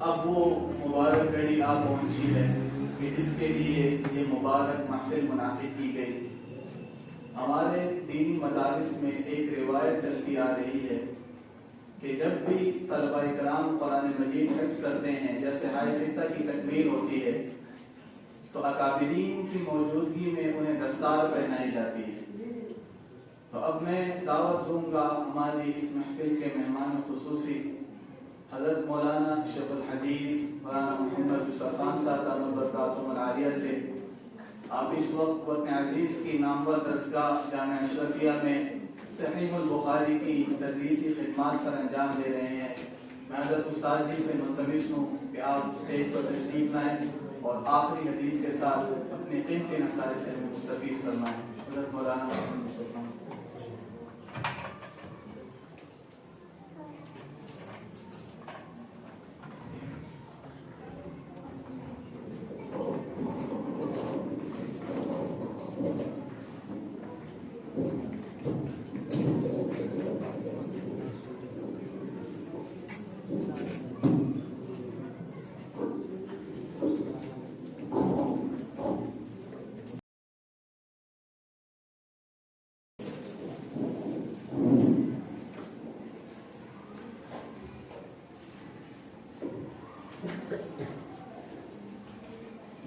اب وہ مبارک گھڑی آ پہنچی ہے کہ جس کے لیے یہ مبارک محفل منعقد کی گئی۔ ہمارے دینی مدارس میں ایک روایت چلتی آ رہی ہے کہ جب بھی طلبہ کرام قرآن مجید حفظ کرتے ہیں، جیسے ہائی ستہ کی تکمیل ہوتی ہے تو اکابرین کی موجودگی میں انہیں دستار پہنائی جاتی ہے۔ تو اب میں دعوت دوں گا ہماری اس محفل کے مہمان خصوصی حضرت مولانا شیخ الحدیث مولانا محمد یوسف خان صاحب دامت برکاتہم العالیہ سے۔ آپ اس وقت وطن عزیز کی نامور درسگاہ جامعہ اشرفیہ میں صحیح البخاری کی تدریسی خدمات سر انجام دے رہے ہیں۔ میں حضرت استاد جی سے ملتمس ہوں کہ آپ اسٹیج پر تشریف لائیں اور آخری حدیث کے ساتھ اپنے قیمتی نصائح سے مستفیض فرمائیں۔ حضرت مولانا محمد یوسف خان۔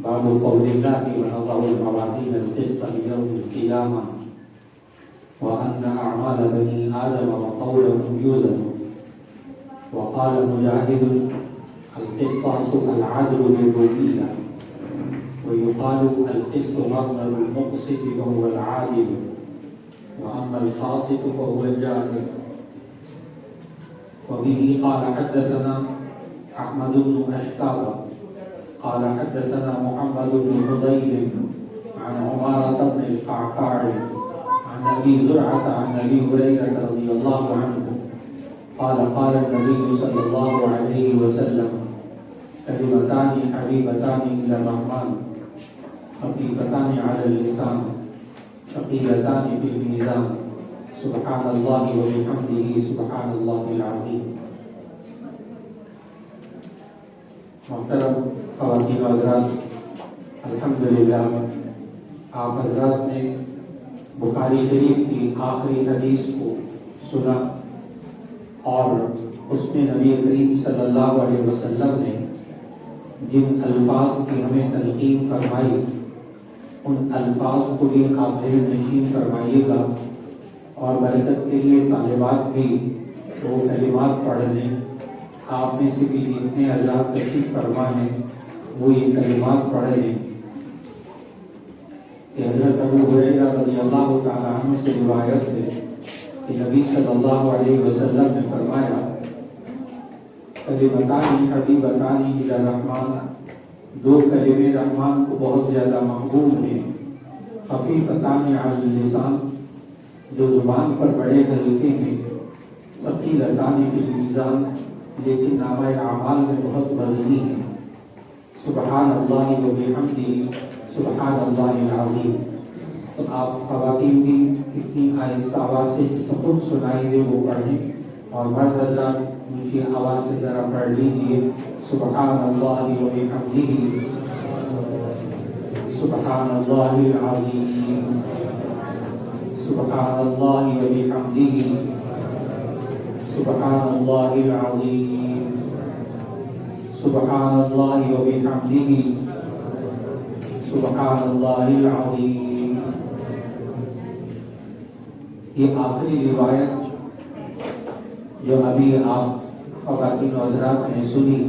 باب قول الله ونضع الموازين القسط ليوم القيامة وأن أعمال بني آدم وقولهم يوزن. وقال مجاهد القسطاس العدل بالربوبية، ويقال القسط مصدر المقسط وهو العادل، وأما القاسط فهو الجائر. وبه قال حدثنا أحمد بن أشكاب قال حدثنا محمد بن فضيل عن عمارة بن القعقاع عن أبي زرعة عن أبي هريرة رضي الله عنه قال قال النبي صلى الله عليه وسلم كلمتان حبيبتان إلى الرحمن خفيفتان على اللسان ثقيلتان في الميزان سبحان الله وبحمده سبحان الله العظيم. محترم خواتین و حضرات، الحمدللہ آپ حضرات نے بخاری شریف کی آخری حدیث کو سنا اور اس میں نبی کریم صلی اللہ علیہ وسلم نے جن الفاظ کی ہمیں تلقین فرمائی ان الفاظ کو بھی آپ ذہن نشین فرمائیے گا اور برکت کے لیے طالبات بھی وہ کلمات پڑھ لیں۔ آپ میں سے بھی جتنے حضرات تشریف فرما ہیں وہ یہ کلمات پڑھ لیں کہ حضرت ابو ہریرہ رضی اللہ تعالیٰ عنہ سے روایت ہے کہ نبی صلی اللہ علیہ وسلم نے فرمایا کلمتان حبیبتان الی الرحمن، دو کلمے رحمان کو بہت زیادہ محبوب ہیں، خفیفتان علی اللسان، جو زبان پر بڑے ہلکے ہیں، ثقیلتان فی المیزان، لیکن نامہ اعمال میں بہت وزنی ہے، سبحان اللہ و بحمدہ سبحان اللہ العظیم۔ تو آپ خواتین بھی اتنی آہستہ آواز سے خود سنائی دے وہ پڑھیں اور مرد حضرات اونچی آواز سے ذرا پڑھ لیجیے سبحان اللہ و بحمدہ سبحان اللہ العظیم سبحان اللہ و بحمدہ سبحان اللہ العظیم سبحان اللہ و بحمدہ سبحان اللہ العظیم۔ یہ آخری روایت جو ابھی آپ خواتین و حضرات نے سنی،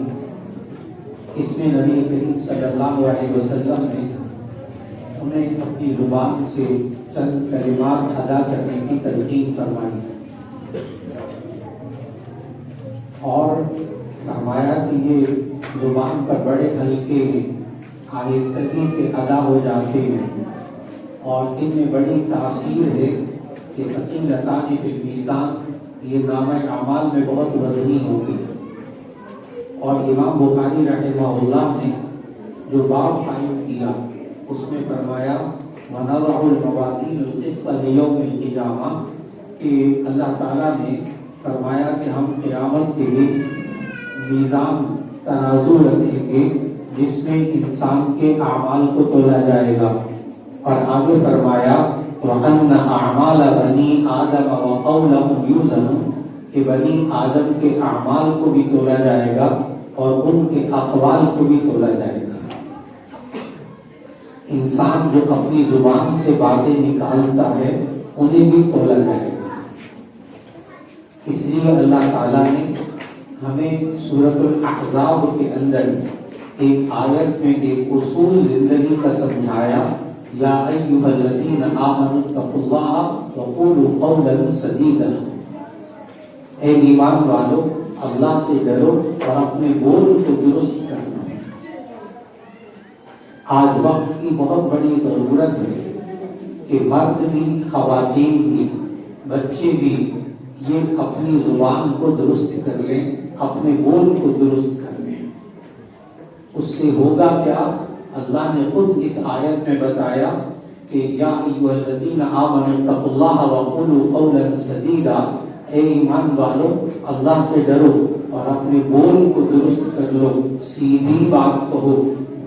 اس میں نبی کریم صلی اللہ علیہ وسلم نے انہیں اپنی زبان سے چند کلمات ادا کرنے کی تلقین فرمائی اور فرمایا کہ یہ زبان پر بڑے ہلکے آہستگی سے ادا ہو جاتے ہیں اور ان میں بڑی تاثیر ہے کہ ثقیلتان فی المیزان، یہ نامہ اعمال میں بہت وزنی ہوگی۔ اور امام بخاری رحمہ اللہ نے جو باب قائم کیا اس میں فرمایا وَنَضَعُ الْمَوَازِينَ الْقِسْطَ لِيَوْمِ الْقِيَامَةِ، کہ اللہ تعالیٰ نے فرمایا کہ ہم قیامت کے دن میزان ترازو رکھیں گے جس میں انسان کے اعمال کو تولا جائے گا. اور آگے فرمایا وَأَنَّ أَعْمَالَ بَنِي آدَمَ وَقَوْلَهُمْ يُوزَنُ کہ بنی آدم کے اعمال کو بھی تولا جائے گا اور ان کے اقوال کو بھی تولا جائے گا. انسان جو اپنی زبان سے باتیں نکالتا ہے انہیں بھی تولا جائے گا. اس لیے اللہ تعالیٰ نے ہمیں سورۃ الاحزاب کے اندر ایک آیت میں ایک اصول زندگی کا سمجھایا یا ایھا الذین آمنوا اتقوا اللہ وقولوا قولا سدیدا. اے ایمان والو اللہ سے ڈرو اور اپنے بول کو درست کرنا. آج وقت کی بہت بڑی ضرورت ہے کہ مرد بھی خواتین بھی بچے بھی یہ اپنی زبان کو درست کر لیں, اپنے بول کو درست کر لیں. اس سے ہوگا کیا؟ اللہ نے خود اس آیت میں بتایا کہ یا ایھا الذین آمنوا اتقوا اللہ وقولوا قولا سدیدا. اے ایمان والو اللہ سے ڈرو اور اپنے بول کو درست کر لو, سیدھی بات کہو,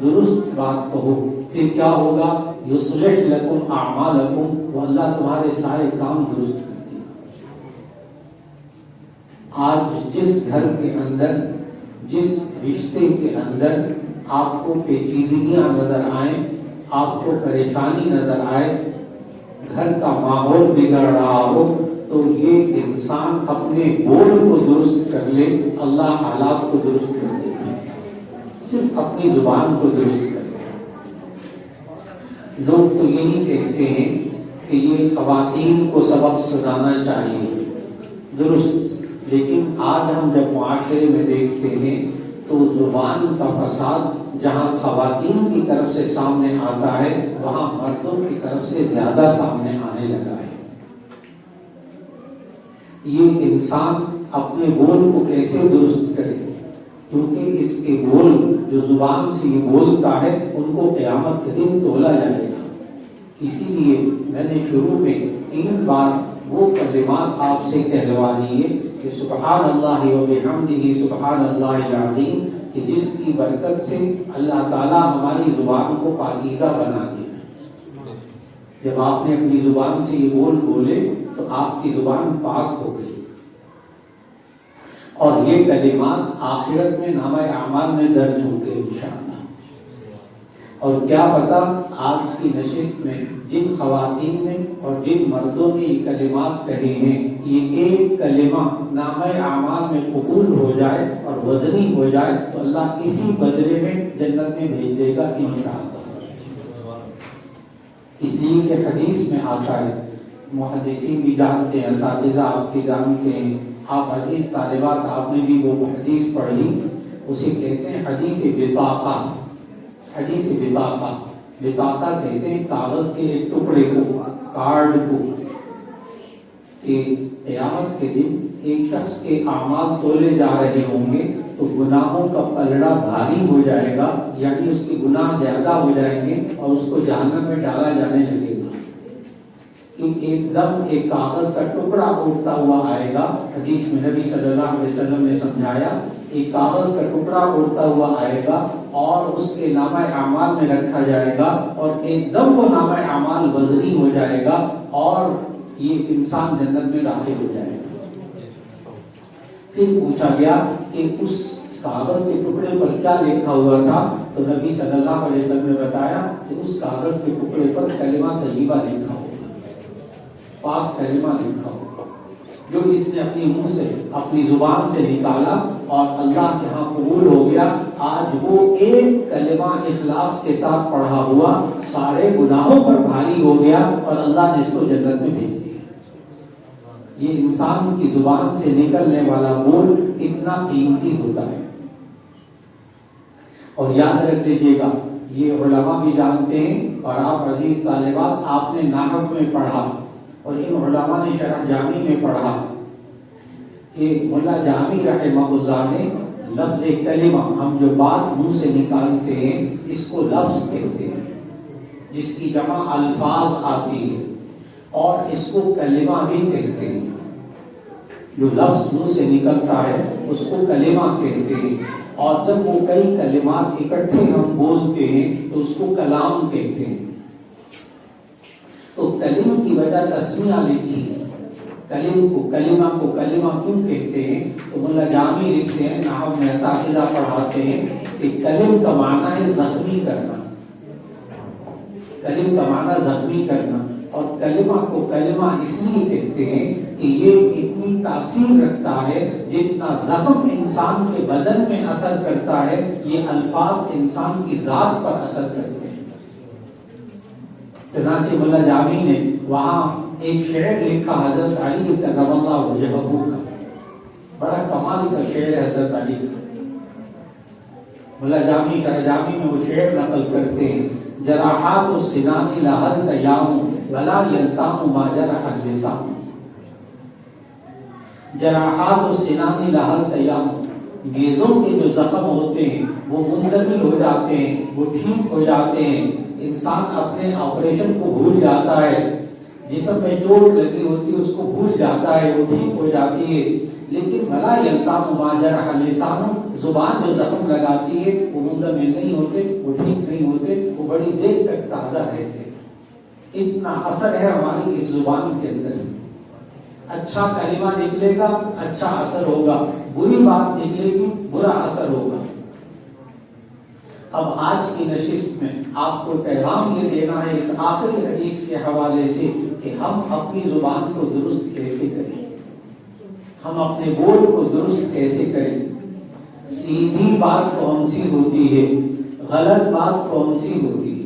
درست بات کہو. پھر کیا ہوگا؟ یصلح لکم اعمالکم, وہ اللہ تمہارے سارے کام درست کر دے گا. آج جس گھر کے اندر, جس رشتے کے اندر آپ کو پیچیدگیاں نظر آئیں, آپ کو پریشانی نظر آئے, گھر کا ماحول بگڑ رہا ہو, تو یہ انسان اپنے بول کو درست کر لے, اللہ حالات کو درست کر دے گا. صرف اپنی زبان کو درست کر لے. لوگ تو یہی کہتے ہیں کہ یہ خواتین کو سبق سکھانا چاہیے, درست, لیکن آج ہم جب معاشرے میں دیکھتے ہیں تو زبان کا فساد جہاں خواتین کی طرف سے سامنے آتا ہے وہاں مردوں کی طرف سے زیادہ سامنے آنے لگا ہے. یہ انسان اپنے بول کو کیسے درست کرے؟ کیونکہ اس کے بول, جو زبان سے یہ بولتا ہے, ان کو قیامت کے دن تولا جائے گا. اسی لیے میں نے شروع میں 3 بار وہ کلمات آپ سے کہلوا دیے کہ سبحان اللہ و بحمدہ سبحان اللہ العظیم, کہ جس کی برکت سے اللہ تعالیٰ ہماری زبان کو پاکیزہ بنا دے. جب آپ نے اپنی زبان سے یہ بول بولے تو آپ کی زبان پاک ہو گئی, اور یہ کلمات آخرت میں نامہ اعمال میں درج ہوں گے انشاءاللہ. اور کیا پتا آج کی نشست میں جن خواتین نے اور جن مردوں نے یہ کلمات کہے ہیں, یہ ایک کلمہ نامہ اعمال میں قبول ہو جائے اور وزنی ہو جائے تو اللہ اسی بدلے میں جنت میں بھیج دے گا انشاءاللہ. اس لیے کہ حدیث میں آتا ہے, محدثین بھی جانتے ہیں, اساتذہ آپ کے جانتے ہیں, آپ عزیز طالبات آپ نے بھی وہ حدیث پڑھی, اسے کہتے ہیں حدیث بطاقہ. حدیث بطاقہ, بطاقہ کہتے ہیں کاغذ کے ایک ٹکڑے کو, کارڈ کو, کہ قیامت کے دن ایک شخص کے اعمال تولے جا رہے ہوں گے تو گناہوں کا پلڑا بھاری ہو جائے گا, یعنی اس کے گناہ زیادہ ہو جائیں گے اور اس کو جہنم میں ڈالا جانے لگے گا. کہ ایک دم ایک کاغذ کا ٹکڑا اٹھتا ہوا آئے گا. حدیث میں نبی صلی اللہ علیہ وسلم نے سمجھایا, ایک کاغذ کا ٹکڑا اٹھتا ہوا آئے گا اور اس کے نامہ اعمال میں رکھا جائے گا, اور ایک دم وہ نامہ اعمال وزنی ہو جائے گا اور یہ انسان جنت میں داخل ہو جائے گا. پھر پوچھا گیا کہ اس کاغذ کے ٹکڑے پر کیا لکھا ہوا تھا, تو نبی صلی اللہ علیہ وسلم نے بتایا کہ اس کاغذ کے ٹکڑے پر کلمہ طیبہ لکھا ہوگا, پاک کلمہ لکھا ہوگا, جو اس نے اپنی منہ سے, اپنی زبان سے نکالا اور اللہ کے ہاں قبول ہو گیا. آج وہ ایک کلمہ اخلاص کے ساتھ پڑھا ہوا سارے گناہوں پر بھاری ہو گیا اور اللہ نے اس کو جنت میں بھیج دیا. یہ انسان کی زبان سے نکلنے والا بول اتنا قیمتی ہوتا ہے. اور یاد رکھ لیجیے گا, یہ علماء بھی جانتے ہیں اور آپ عزیز طالبات آپ نے نحو میں پڑھا اور ان علماء نے شرح جامی میں پڑھا کہ مولا جامی رحمہ اللہ نے لفظ کلمہ, ہم جو بات منہ سے نکالتے ہیں اس کو لفظ کہتے ہیں, جس کی جمع الفاظ آتی ہے, اور اس کو کلمہ بھی کہتے ہیں. جو لفظ منہ سے نکلتا ہے اس کو کلمہ کہتے ہیں، اور جب وہ کئی کلمات اکٹھے ہم بولتے ہیں تو اس کو کلام کہتے ہیں۔ تو کلم کی وجہ تسمیہ لکھی، کلمہ کو کلمہ کیوں کہتے ہیں؟ تو مولا جامی لکھتے ہیں، نحو میں اساتذہ پڑھاتے ہیں کہ کلم کا معنی ہے زخمی کرنا، کلم کا معنی زخمی کرنا، اور کلمہ کو کلمہ اس لیے کہتے ہیں کہ یہ اتنی تاثیر رکھتا ہے جتنا زخم انسان کے بدن میں اثر کرتا ہے یہ الفاظ انسان کی ذات پر اثر کرتے ہیں۔ چنانچہ مولا جامی نے وہاں ایک شعر لکھا حضرت علی کرم اللہ وجہہ کا، بڑا کمال کا شعر ہے حضرت علی کا۔ مولا جامی شرح جامی میں وہ شعر نقل کرتے ہیں، جراحات السنان لہل تیام ولا یلتام ما جرح اللسان، جراحات السنان لہل تیام، گیزوں کے جو زخم ہوتے ہیں وہ منتقل ہو جاتے ہیں، وہ ٹھیک ہو جاتے ہیں، انسان اپنے آپریشن کو بھول جاتا ہے، جسم میں چوٹ لگی ہوتی ہے اس کو بھول جاتا ہے، وہ ٹھیک ہو جاتی ہے، لیکن ولا یلتام ما جرح اللسان، زبان جو زخم لگاتی ہے وہ منتقل نہیں ہوتے، وہ ٹھیک نہیں ہوتے، وہ بڑی دیر تک تازہ رہتے۔ اتنا اثر ہے ہماری اس زبان کے اندر، اچھا کلمہ نکلے گا اچھا اثر ہوگا، بری بات نکلے گی برا اثر ہوگا۔ اب آج کی نشست میں آپ کو پیغام یہ دینا ہے اس آخری حدیث کے حوالے سے کہ ہم اپنی زبان کو درست کیسے کریں، ہم اپنے بول کو درست کیسے کریں، سیدھی بات کون سی ہوتی ہے، غلط بات کون سی ہوتی ہے۔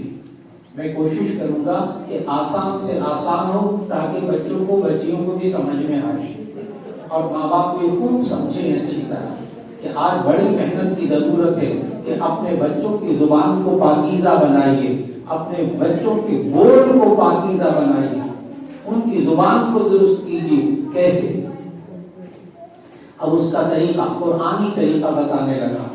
میں کوشش کروں گا کہ آسان سے آسان ہو تاکہ بچوں کو بچیوں کو بھی سمجھ میں آئے اور ماں باپ کو خوب سمجھیں اچھی طرح کہ آج بڑی محنت کی ضرورت ہے کہ اپنے بچوں کی زبان کو پاکیزہ بنائیے، اپنے بچوں کے بول کو پاکیزہ بنائیے، ان کی زبان کو درست کیجیے۔ کیسے؟ اب اس کا طریقہ قرآنی طریقہ بتانے لگا۔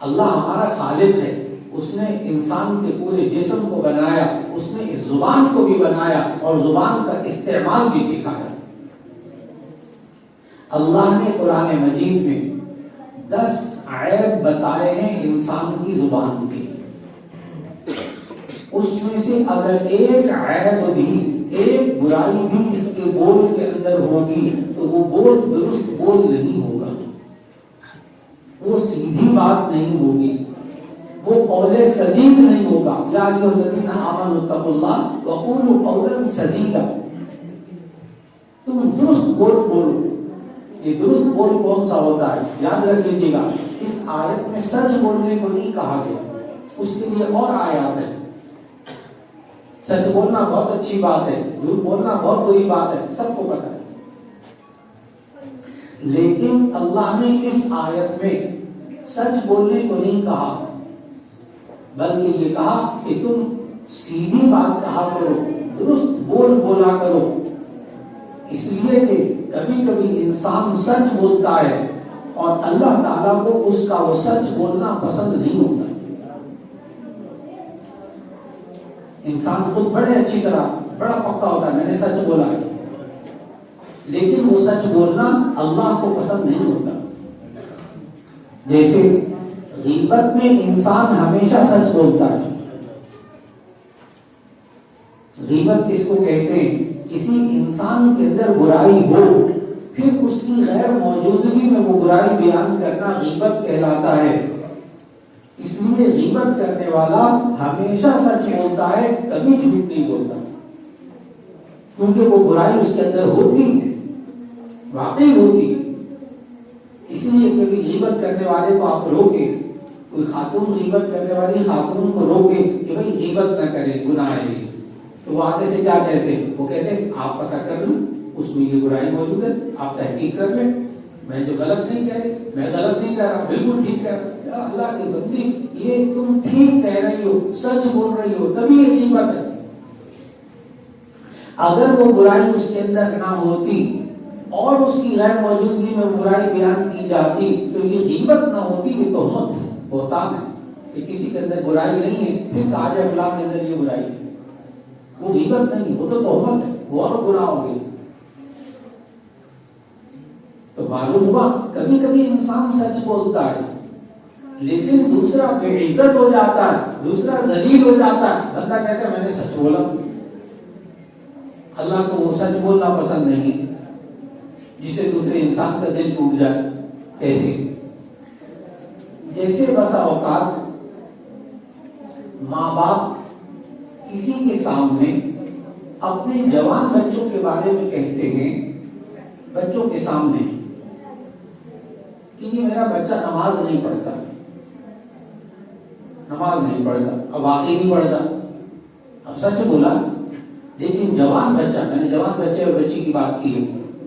اللہ ہمارا خالق ہے، اس نے انسان کے پورے جسم کو بنایا، اس نے اس زبان کو بھی بنایا اور زبان کا استعمال بھی سکھایا۔ اللہ نے قرآن مجید میں 10 عیب بتائے ہیں انسان کی زبان کے، اس میں سے اگر ایک عیب بھی، ایک برائی بھی اس کے بول کے اندر ہوگی تو وہ بول درست بول نہیں ہوگا، وہ سیدھی بات نہیں ہوگی، وہ قول سدید نہیں ہوگا۔ یا ایھا الذین آمنوا اتقوا اللہ وقولوا قولا سدیدا، تم درست بول بولو۔ یہ درست بول کون سا ہوتا ہے؟ یاد رکھ لیجیے گا، اس آیت میں سچ بولنے کو نہیں کہا گیا، اس کے لیے اور آیات ہے۔ سچ بولنا بہت اچھی بات ہے، جھوٹ بولنا بہت بری بات ہے، سب کو پتہ ہے، لیکن اللہ نے اس آیت میں سچ بولنے کو نہیں کہا، بلکہ یہ کہا کہ تم سیدھی بات کہا کرو، درست بول بولا کرو، اس لیے کہ کبھی کبھی انسان سچ بولتا ہے اور اللہ تعالیٰ کو اس کا وہ سچ بولنا پسند نہیں ہوتا۔ انسان خود بڑے اچھی طرح بڑا پکا ہوتا ہے، میں نے سچ بولا ہے، لیکن وہ سچ بولنا اللہ کو پسند نہیں ہوتا۔ جیسے غیبت میں انسان ہمیشہ سچ بولتا ہے۔ غیبت کس کو کہتے ہیں؟ کسی انسان کے اندر برائی ہو پھر اس کی غیر موجودگی میں وہ برائی بیان کرنا غیبت کہلاتا ہے۔ اس لیے غیبت کرنے والا ہمیشہ سچ بولتا ہے، کبھی جھوٹ نہیں بولتا، کیونکہ وہ برائی اس کے اندر ہوتی ہے، واقعی ہوتی ہے۔ اس لیے کبھی غیبت کرنے والے کو آپ روکیں، کوئی خاتون غیبت کرنے والی خاتون کو روکے کہ بھئی غیبت نہ کرے، گناہ ہے، تو وہ آگے سے کیا کہتے ہیں؟ وہ کہتے ہیں آپ پتہ کر لیں اس میں یہ برائی موجود ہے، آپ تحقیق کر لیں، میں جو غلط نہیں کہہ رہی، میں غلط نہیں کہہ رہا، بالکل ٹھیک کہہ رہا۔ یا اللہ کے بندے، یہ تم ٹھیک کہہ رہی ہو، سچ بول رہی ہو، تبھی یہ غیبت ہے۔ اگر وہ برائی اس کے اندر نہ ہوتی اور اس کی غیر موجودگی میں برائی بیان کی جاتی تو یہ غیبت نہ ہوتی، یہ تہمت ہے، بہتان ہے کہ کسی کے اندر برائی نہیں ہے پھر کہا جائے فلاں کے اندر یہ برائی ہے، وہ غیبت نہیں، وہ تو تہمت ہے، وہ اور گناہ ہو گئی۔ تو معلوم ہوا کبھی کبھی انسان سچ بولتا ہے لیکن دوسرا بے عزت ہو جاتا ہے، دوسرا ذلیل ہو جاتا ہے، بندہ کہتا ہے میں نے سچ بولا. اللہ کو وہ سچ بولنا پسند نہیں جس سے دوسرے انسان کا دل ٹوٹ جائے. کیسے؟ جیسے بسا اوقات ماں باپ کسی کے سامنے اپنے جوان بچوں کے بارے میں کہتے ہیں، بچوں کے سامنے، کہ یہ میرا بچہ نماز نہیں پڑھتا، نماز نہیں پڑھتا. اب واقعی نہیں پڑھتا، اب سچ بولا. لیکن جوان بچہ، میں نے جوان بچے اور بچی کی بات کی ہے،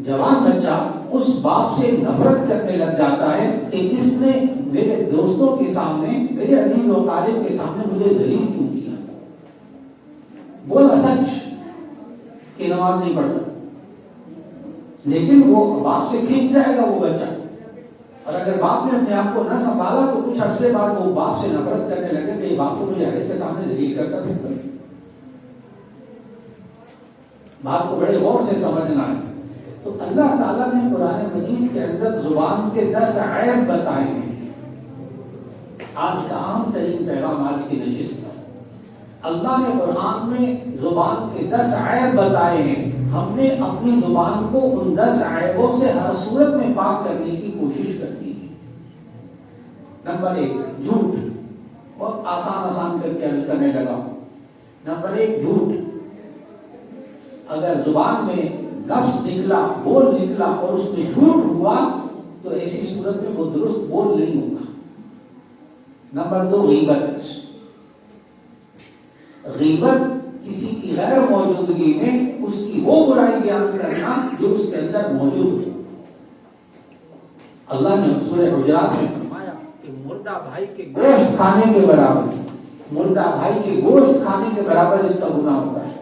جوان بچہ اس باپ سے نفرت کرنے لگ جاتا ہے کہ اس نے میرے دوستوں کے سامنے، میرے عزیز و قارب کے سامنے مجھے ذلیل کیوں کیا. بولا سچ کہ نماز نہیں پڑھتا، لیکن وہ باپ سے کھینچ جائے گا وہ بچہ. اور اگر باپ نے اپنے آپ کو نہ سنبھالا تو کچھ عرصے بعد وہ باپ سے نفرت کرنے لگے کہ یہ باپ کو مجھے ہر ایک کے سامنے ذلیل کرتا پھرتا. بات کو بڑے غور سے سمجھنا ہے. تو اللہ تعالیٰ نے قرآن مجید کے اندر زبان کے 10 عیب بتائے ہیں. آج کا عام ترین پیغام آج کی نشست کا، اللہ نے قرآن میں زبان کے 10 عیب بتائے ہیں. ہم نے اپنی زبان کو ان 10 عیبوں سے ہر صورت میں پاک کرنے کی کوشش کرنی ہے. نمبر 1 جھوٹ. بہت آسان کر کے عرض کرنے لگا. نمبر 1 جھوٹ. اگر زبان میں لفظ نکلا، بول نکلا اور اس میں جھوٹ ہوا تو ایسی صورت میں وہ درست بول نہیں ہوگا. نمبر 2 غیبت. غیبت کسی کی غیر موجودگی میں اس کی وہ برائی بیان کرنا جو اس کے اندر موجود ہے. اللہ نے سورہ حجرات میں فرمایا کہ مردہ بھائی کے گوشت کھانے کے برابر، مردہ بھائی کے گوشت کھانے کے برابر اس کا گناہ ہوتا ہے.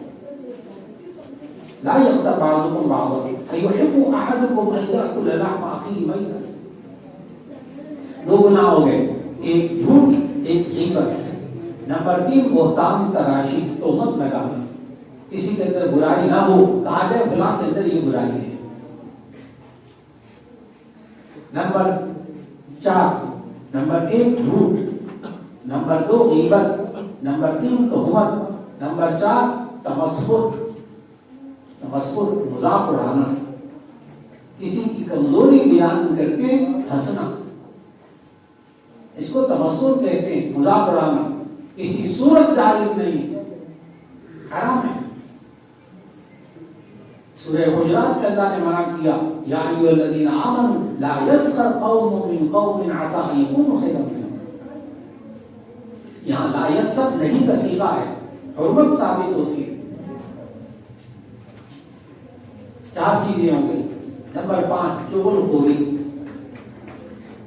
لا يغتب بعضكم بعضا أيحب أحدكم أن يأكل لحم أخيه ميتا. 2 گناہ ہو گئے، ایک جھوٹ، ایک غیبت. نمبر 3 بہتان تراشی، تہمت لگانا. کسی کے اندر برائی نہ ہو، کہا جائے فلاں کے اندر یہ برائی ہے. نمبر 4 نمبر 1 جھوٹ، نمبر 2 غیبت، نمبر 3 تہمت، نمبر 4 تمسخر. تمسخر مذاق اڑانا، کسی کی کمزوری بیان کر کے ہنسنا، اس کو تمسخر کہتے ہیں. مذاق اڑانا کسی صورت جائز نہیں، حرام ہے. سورہ حجرات میں اللہ نے منع کیا، یا ایھا الذین آمنوا لا یسخر قوم من قوم عسى ان یکونوا خیرا منهم. یہاں لا یسخر نہیں کا صیغہ ہے، حرمت ثابت ہوتی ہے. 4 چیزیں ہوں گی. نمبر 5 چغل خوری.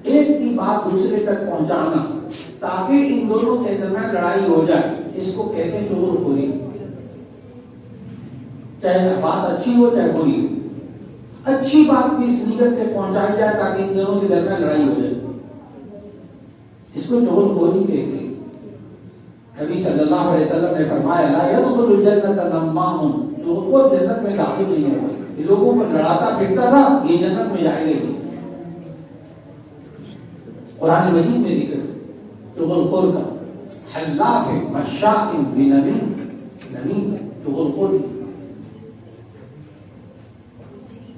ایک کی بات دوسرے تک پہنچانا تاکہ ان دونوں کے درمیان لڑائی ہو جائے، اس کو کہتے ہیں چغل خوری. چاہے بات اچھی ہو چاہے بری ہو، اچھی بات بھی اس نیت سے پہنچائی جائے تاکہ ان دونوں کے درمیان لڑائی ہو جائے، اس کو چغل خوری کہتے ہیں. نبی صلی اللہ علیہ وسلم نے فرمایا لا يدخل الجنۃ نمام. چغل جنت میں داخل نہیں ہوگا. یہ لوگوں پر لڑاتا پھرتا تھا، یہ جنت میں جائے گا. قرآن مجید میں ذکر چغل خور کا. حلاف ہے، مشاء بنمیم، نمیم ہے، چغل خور.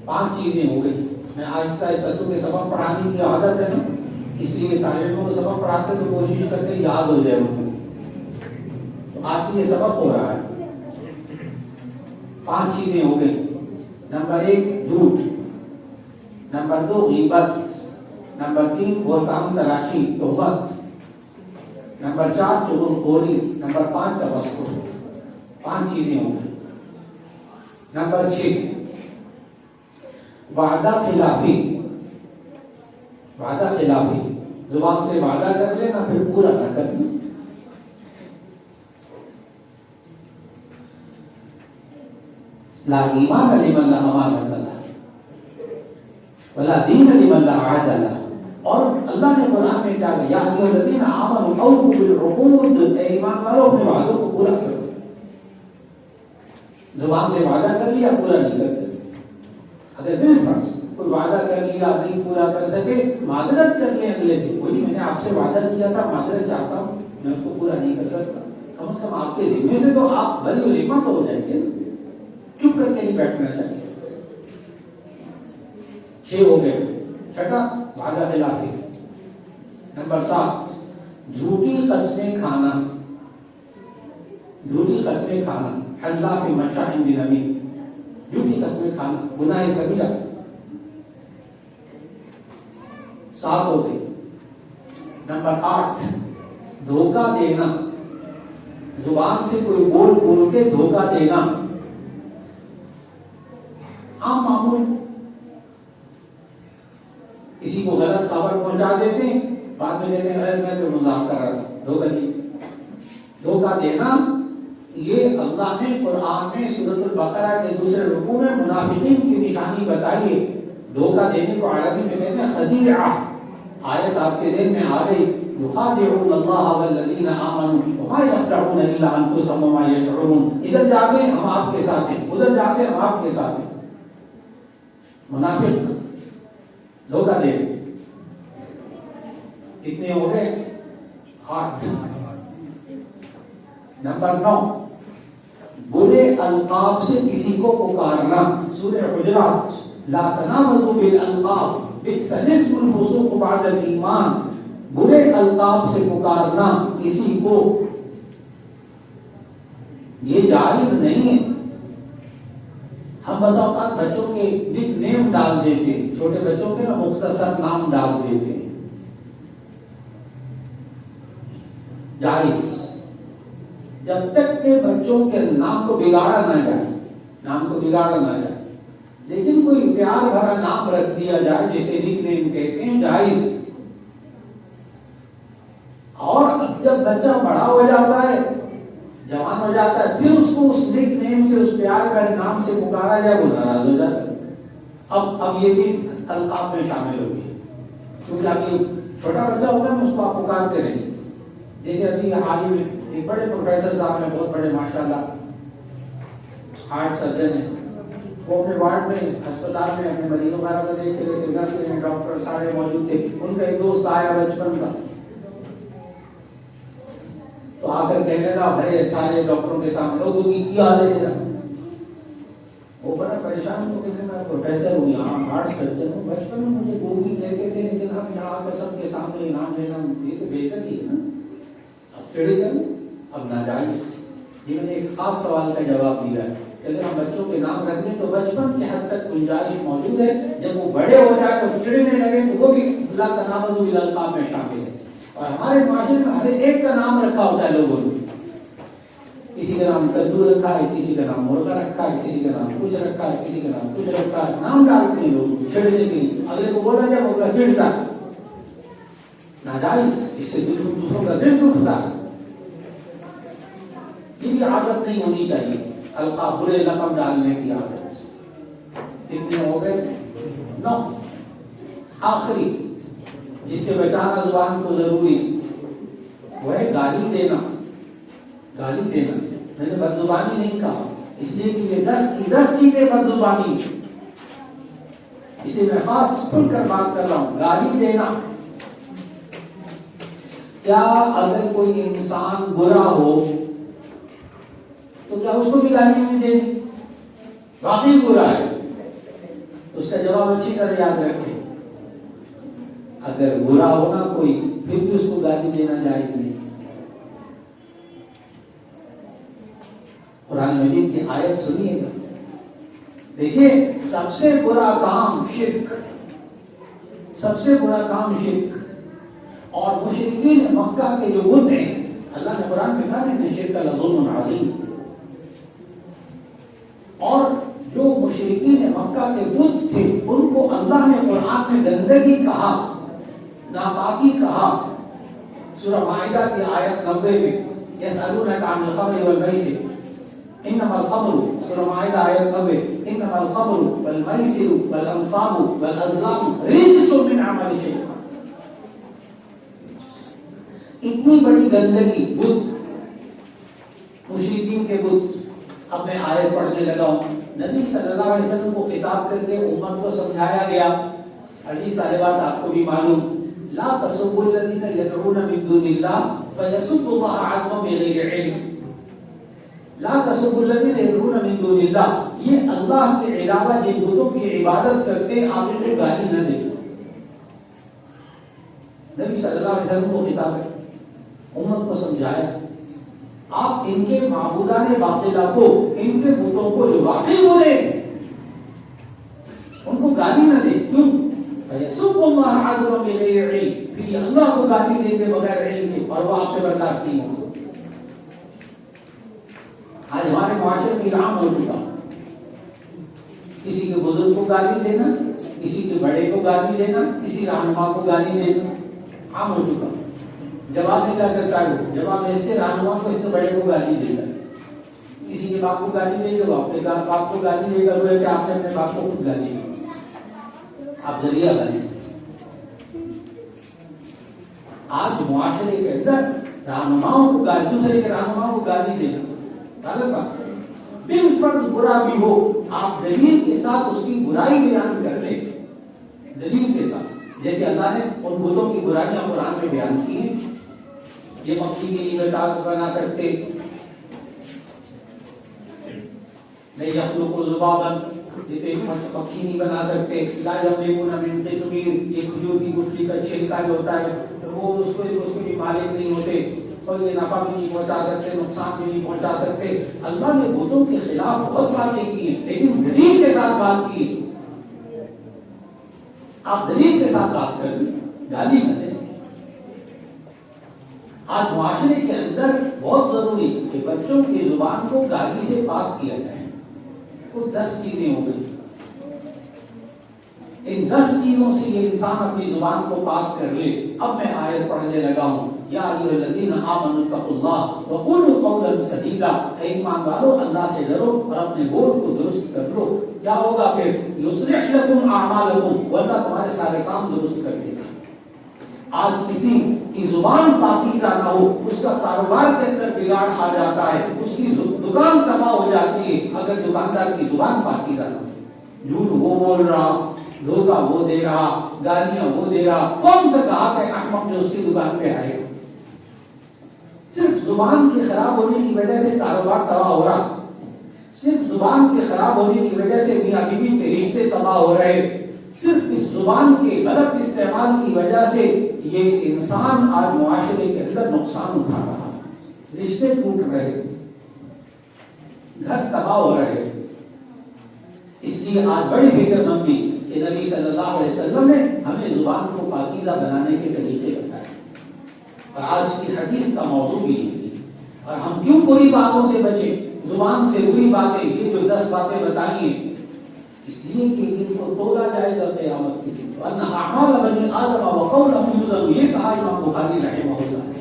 5 چیزیں ہو گئی. میں آہستہ آہستہ کیونکہ سبق پڑھانے کی عادت ہے نا، اس لیے طالب علموں کو سبق پڑھاتے تو کوشش کرتے یاد ہو جائے ان کو. تو آج یہ سبق ہو رہا ہے. 5 چیزیں ہو گئی. نمبر 1 جھوٹ، نمبر 2 غیبت، نمبر 3 بہتان تراشی تہمت، نمبر 4 چغل خوری، نمبر 5 تمسخر. 5 چیزیں ہوں گی. نمبر 6 وعدہ خلافی. وعدہ خلافی، زبان سے وعدہ کر لینا پھر پورا نہ کرنا. لا ایمان لمن لا امانۃ له ولا دین لمن لا عہد له. اور اللہ نے قرآن میں کیا کہا، یا ایھا الذین آمنوا اوفوا بالعقود. اے ایمان والو اپنے وعدوں کو پورا کرو. زبان سے وعدہ کر لیا پورا نہیں کرتے. اگر بالفرض کوئی وعدہ کر لیا نہیں پورا کر سکے معذرت کر لیں اگلے سے، وہی میں نے آپ سے وعدہ کیا تھا معذرت چاہتا ہوں میں اس کو پورا نہیں کر سکتا، کم سے کم آپ کے ذمے سے تو آپ بری ولیمہ تو ہو جائیں گے، چپ کر کے نہیں بیٹھنا چاہیے۔ 6 ہو گئے، چھٹا وعدہ خلافی۔ نمبر 7 جھوٹی قسمیں کھانا، جھوٹی قسمیں کھانا، حلاف مشاہد بنمی، جھوٹی قسمیں کھانا گناہ کبیرہ۔ 7 ہو گئے۔ نمبر 8 دھوکہ دینا، زبان سے کوئی بول بول کے دھوکہ دینا، عام معمول کسی کو غلط خبر پہنچا دیتے ہیں، بعد میں کہتے ہیں میں تو مذاق کر رہا تھا، دھوکہ دی۔ دھوکہ دینا یہ اللہ نے قرآن میں سورۃ البقرہ کے دوسرے رکوع میں منافقین کی نشانی بتائی ہے۔ دھوکہ دینے کو عربی میں کہتے ہیں خدیعہ۔ آیت آپ کے ذہن میں آ گئی، یخادعون اللہ والذین آمنوا وما یخدعون الا انفسهم وما یشعرون۔ ادھر جاتے ہم آپ کے ساتھ ہیں، ادھر جاتے ہم آپ کے ساتھ ہیں۔ منافق دھوکہ دے، کتنے ہو گئے؟ 8۔ نمبر 9 برے القاب سے کسی کو پکارنا، سورہ حجرات، لا تنابزوا بالالقاب بئس الاسم الفسوق بعد الایمان، برے القاب سے پکارنا کسی کو یہ جائز نہیں ہے۔ ہم بس اوقات بچوں کے نک نیم ڈال دیتے، چھوٹے بچوں کے نا مختصر نام ڈال دیتے، جائز جب تک کہ بچوں کے نام کو بگاڑا نہ جائے، نام کو بگاڑا نہ جائے، لیکن کوئی پیار بھرا نام رکھ دیا جائے جسے نک نیم کہتے ہیں، جائز۔ اور اب جب بچہ بڑا ہو جاتا ہے، جوان ہو جاتا ہے، پھر اس کو اس نک نیم سے، اس پیار بھرے نام سے پکارا جائے، وہ ناراض ہو جاتا ہے۔ اب یہ بھی القاب میں شامل ہو گئی، کیونکہ اب یہ چھوٹا بچہ ہوگا اس کو آپ پکارتے رہیں۔ جیسے ابھی حال ہی میں ایک بڑے پروفیسر صاحب ہیں، بہت بڑے ماشاءاللہ ہارٹ سرجن ہیں، وہ اپنے وارڈ میں ہسپتال میں اپنے مریضوں وغیرہ کو دیکھ رہے تھے، نرس ہیں، ڈاکٹر سارے موجود تھے، ان کا ایک دوست آیا بچپن کا، تو آ کر کہنے لگا بھرے سارے ڈاکٹروں کے سامنے، لوگوں کی کیا حال ہے میرا؟ وہ بڑا پریشان ہو کے میں پروفیسر ہوں، یہاں ہارٹ سرجن ہوں، بچپن میں مجھے گوگی کہتے تھے، لیکن اب یہاں آ کر سب کے سامنے انعام دینا یہ تو بے عزتی ہے نا، اب چڑے گئے، اب ناجائز۔ یہ میں نے ایک خاص سوال کا جواب دیا ہے، اگر ہم بچوں کے نام رکھ دیں تو بچپن کی حد تک گنجائش موجود ہے، جب وہ بڑے ہو جائے تو چڑنے لگے تو وہ بھی لا تنابزوا بالالقاب میں شامل ہے۔ اور ہمارے معاشرے میں ہر ایک کا نام رکھا ہوتا ہے لوگوں نے، کسی کا نام کدو رکھا ہے، کسی کا نام مرغا رکھا ہے، کسی کا نام کچھ رکھا ہے، کسی کا نام کچھ رکھا ہے، نام ڈالتے ہیں لوگ چھڑنے کے لیے، اگلے کو بولا جائے وہ چڑھتا ہے، ناجائز، اس سے دوسروں کا دل دکھتا ہے۔ یہ بھی عادت نہیں ہونی چاہیے، القاب برے لقب ڈالنے کی عادت۔ کتنے ہو گئے؟ 9۔ آخری جس سے بچانا زبان کو ضروری وہ ہے گالی دینا۔ گالی دینا میں نے بدزبانی نہیں کہا، اس لیے کہ یہ 10 کی 10 چیزیں بدزبانی، اس لیے میں خاص کھل کر بات کر رہا ہوں۔ گالی دینا، کیا اگر کوئی انسان برا ہو تو کیا اس کو بھی گالی نہیں دینی؟ واقعی برا ہے اس کا جواب اچھی طرح یاد رکھیں، اگر برا ہونا کوئی پھر بھی اس کو گالی دینا جائز نہیں۔ قرآن مجید کی آیت سنیے گا، دیکھیے سب سے برا کام شرک، سب سے برا کام شرک، اور مشرکین مکہ کے جو بت ہیں، اللہ نے قرآن میں کہا ہے شرک لظلم عظیم، اور جو مشرکین مکہ کے بت تھے ان کو اللہ نے قرآن میں گندگی کہا، ناپاکی کہا۔ سورہ مائدہ کی آیت 90 میں یسألونک عن الخمر والمیسر انما الخمر، سورہ مائدہ آیت 90، انما الخمر والمیسر والانصاب والازلام رجس من عمل الشیطان۔ اتنی بڑی گندگی، بت، مشرکین کے بت۔ اب میں آیت پڑھنے لگا ہوں، نبی صلی اللہ علیہ وسلم کو خطاب کر کے امت کو سمجھایا گیا. عزیز طالبات آپ کو بھی معلوم, لا تسبوا الذین یدعون من دون اللہ فیسبوا اللہ عدوا بغیر علم. لا تسبوا الذین یدعون من دون اللہ, یہ اللہ کے علاوہ جن بتوں کی عبادت کرتے ہیں آپ ان کو گالی نہ دیں. نبی صلی اللہ علیہ وسلم کو خطاب ہے, امت کو سمجھایا آپ ان کے معبودان باطلہ کو, ان کے بتوں کو جو واقعی بولے ان کو گالی نہ دیں. کیوں؟ فَيَسُبُّ اللَّهَ عَدْوًا بِغَيْرِ عِلْمٍ, پھر اللہ کو گالی دیں گے بغیر علم کے, اور وہ آپ سے برداشت نہیں ہوگا. آج ہمارے معاشرے میں عام ہو چکا, کسی کے بزرگ کو گالی دینا, کسی کے بڑے کو گالی دینا, کسی رہنما کو گالی دینا عام ہو چکا. جواب میں کیا کرتا ہے, وہ جواب میں اس کے رہنما کو, اس کے بڑے کو گالی دے گا. کسی کے باپ کو گالی دے گا, وہ اپنے باپ کو گالی دے گا, وہ ہے کہ آپ نے اپنے باپ کو خود گالی دی. آپ ذریعہ بنے. آج معاشرے کے اندر رہنماؤں کو گالی, دوسرے کے رہنماؤں کو گالی دینا غلط بات ہے. بالفرض برا بھی ہو, آپ دلیل کے ساتھ اس کی برائی بیان کر دیں, دلیل کے ساتھ. جیسے اللہ نے ان بتوں کی برائیاں قرآن میں بیان کی ہیں. یہ مکھی کی نہیں بنا سکتے, نہیں یخلق ذبابا, یہ مکھی نہیں بنا سکتے. لا یملکون من قطمیر, یہ کھجور کی گٹلی کا چھلکا جو ہوتا ہے وہ اس کے بھی مالک نہیں ہوتے, اور یہ نفع بھی نہیں پہنچا سکتے, نقصان بھی نہیں پہنچا سکتے. اللہ نے بتوں کے خلاف بہت باتیں کی ہیں, لیکن دلیل کے ساتھ بات کی. آپ دلیل کے ساتھ بات کریں, گالی نہ دیں. آج معاشرے کے اندر بہت ضروری کہ بچوں کی زبان کو گالی سے پاک کیا جائے. وہ 10 چیزیں ہو گئی. ان 10 چیزوں سے یہ انسان اپنی زبان کو پاک کر لے. اب میں آیت پڑھنے لگا ہوں, یا ایھا الذین آمنوا اتقوا اللہ وقولوا قولا سدیدا, اے ایمان والو اللہ سے ڈرو اور اپنے بول کو درست کر لو. کیا ہوگا پھر؟ یصلح لکم اعمالکم, اللہ تمہارے سارے کام درست کر دے گا. آج کسی کی زبان پاکیزہ نہ ہو, اس کا کاروبار کے اندر بگاڑ آ جاتا ہے, اس کی دکان تباہ ہو جاتی ہے اگر دکاندار کی زبان پاکیزہ نہ ہو. جھوٹ وہ بول رہا, دھوکہ وہ دے رہا, گالیاں وہ دے رہا, کون سا گاہک ہے احمق جو اس کی دکان پہ آئے گا؟ صرف زبان کے خراب ہونے کی وجہ سے کاروبار تباہ ہو رہا, صرف زبان کے خراب ہونے کی وجہ سے میاں بیوی کے رشتے تباہ ہو رہے, صرف اس زبان کے غلط استعمال کی وجہ سے یہ انسان آج معاشرے کے اندر نقصان اٹھا رہا, رشتے ٹوٹ رہے, گھر تباہ ہو رہے. اس لیے آج بڑی فکر مندی کہ نبی صلی اللہ علیہ وسلم نے ہمیں زبان کو پاکیزہ بنانے کے طریقے بتائے, اور آج کی حدیث کا موضوع بھی یہ تھی. اور ہم کیوں بری باتوں سے بچیں, زبان سے بری باتیں, یہ جو 10 باتیں بتائی ہیں, اس لیے کہ ان کو تولا جائے گا قیامت کے دن. وَأَنَّ أَعْمَالَ بَنِي آدَمَ وَقَوْلَهُمْ يُوزَنُ, یہ کہا امام بخاری رحمہ اللہ نے.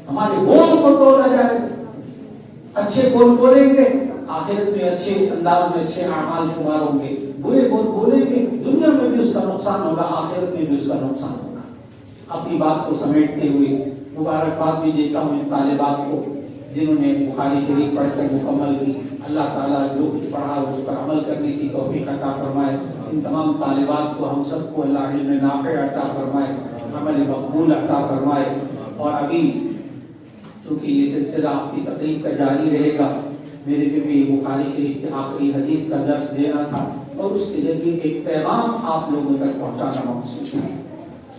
ہمارے بول کو تولا جائے گا. اچھے بول بولیں گے, آخرت میں اچھے انداز میں اچھے اعمال شمار ہوں گے. برے بول بولیں گے, دنیا میں بھی اس کا نقصان ہوگا, آخرت میں بھی اس کا نقصان ہوگا. اپنی بات کو سمیٹتے ہوئے مبارکباد بھی دیتا ہوں ان طالبات کو جنہوں نے بخاری شریف پڑھ کر مکمل کی. اللہ تعالیٰ جو کچھ پڑھا اس پر عمل کرنے کی توفیق عطا فرمائے. ان تمام طالبات کو, ہم سب کو اللہ علم نافع عطا فرمائے, عمل مقبول عطا فرمائے. اور ابھی چونکہ یہ سلسلہ آپ کی تقریب کا جاری رہے گا, میرے جو بھی بخاری شریف کے آخری حدیث کا درس دینا تھا اور اس کے ذریعے ایک پیغام آپ لوگوں تک پہنچانا مقصود ہے.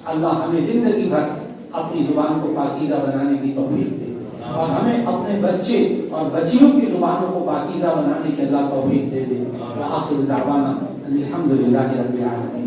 اللہ ہمیں زندگی بھر اپنی زبان کو پاکیزہ بنانے کی توفیق دے, اور ہمیں اپنے بچے اور بچیوں کی زبانوں کو پاکیزہ بنانے کی اللہ توفیق دے دے. وآخر دعوانا الحمدللہ رب العالمین.